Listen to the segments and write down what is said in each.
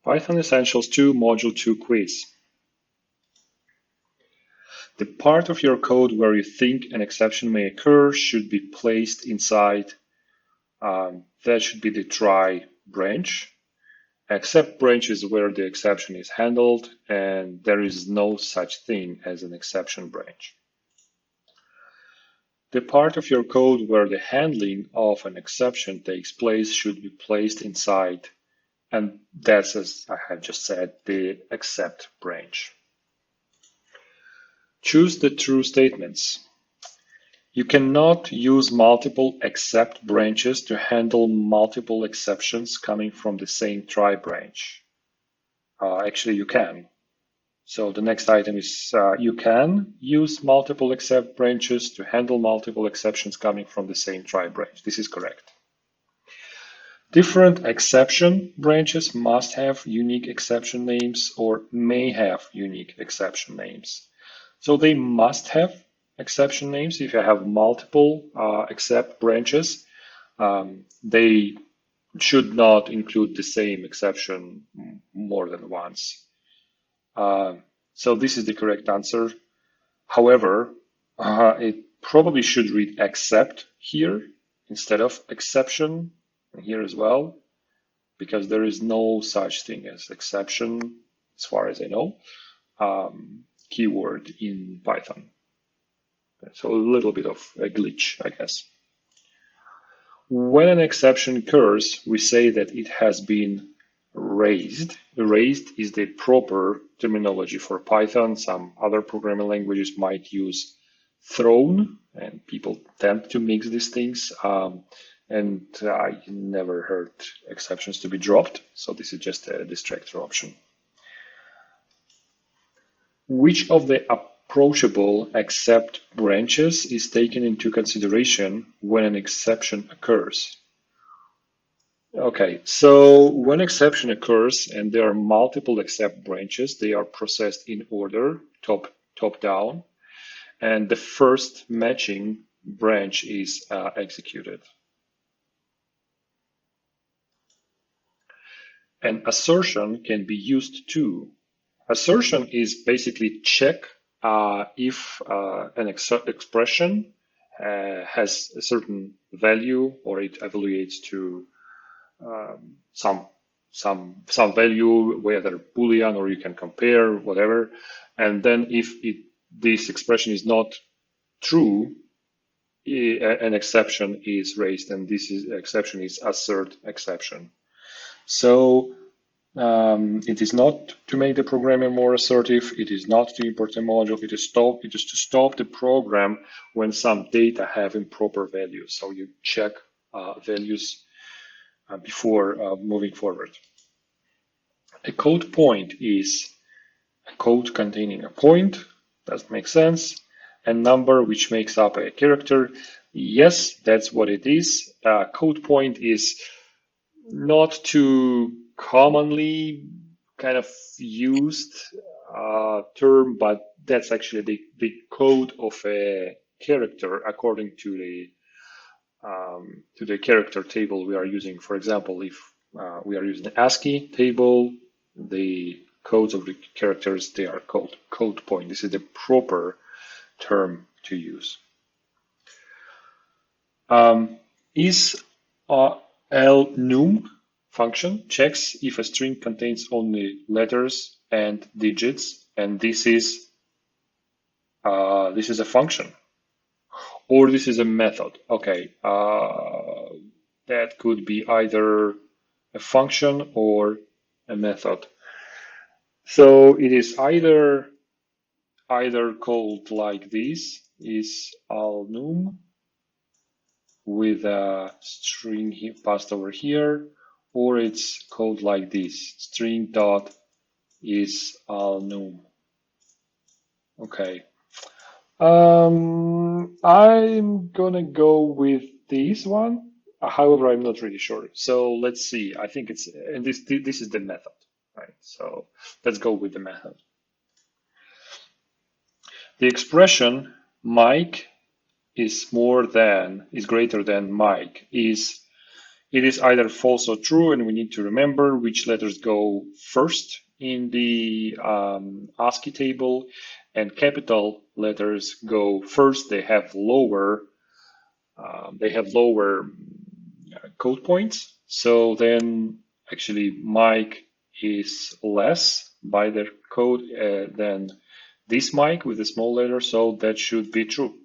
Python Essentials 2 Module 2 quiz. The part of your code where you think an exception may occur should be placed inside. That should be the try branch. Except branch is where the exception is handled, and there is no such thing as an exception branch. The part of your code where the handling of an exception takes place should be placed inside, and that's, as I have just said, the except branch. Choose the true statements. You cannot use multiple except branches to handle multiple exceptions coming from the same try branch. Actually, you can. So the next item is you can use multiple except branches to handle multiple exceptions coming from the same try branch. This is correct. Different exception branches must have unique exception names or may have unique exception names. So they must have exception names. If you have multiple except branches, they should not include the same exception more than once. So this is the correct answer. However, it probably should read except here instead of exception here as well, because there is no such thing as exception, as far as I know, keyword in Python. So a little bit of a glitch, I guess. When an exception occurs, we say that it has been raised. Raised is the proper terminology for Python. Some other programming languages might use thrown, and people tend to mix these things. And I never heard exceptions to be dropped. So this is just a distractor option. Which of the approachable except branches is taken into consideration when an exception occurs? Okay, so when exception occurs and there are multiple except branches, they are processed in order, top down, and the first matching branch is executed. An assertion can be used too. Assertion is basically check if an expression has a certain value or it evaluates to some value, whether Boolean or you can compare, whatever. And then if this expression is not true, an exception is raised, and this exception is assert exception. So it is not to make the programmer more assertive. It is not to import a module. It is to stop the program when some data have improper values. So you check values before moving forward. A code point is a code containing a point. That makes sense. A number which makes up a character. Yes, that's what it is. Code point is not too commonly kind of used term, but that's actually the code of a character according to the character table we are using. For example, if we are using the ASCII table, the codes of the characters, they are called code point. This is the proper term to use. Is lnum function checks if a string contains only letters and digits, and this is a function, or this is a method. Okay, that could be either a function or a method. So it is either called like this, is alnum with a string passed over here, or it's called like this, string dot is alnum. Okay. I'm gonna go with this one. However, I'm not really sure. So let's see. I think it's, and this is the method, right? So let's go with the method. The expression Mike is greater than Mike is It is either false or true, and we need to remember which letters go first in the ASCII table, and capital letters go first. They have lower code points. So then actually Mike is less by their code than this Mike with a small letter, so that should be true.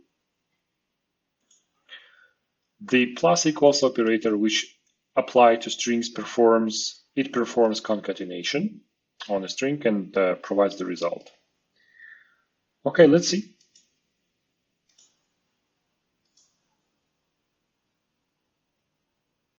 The plus equals operator, which applied to strings, performs concatenation on a string and provides the result. Okay, let's see.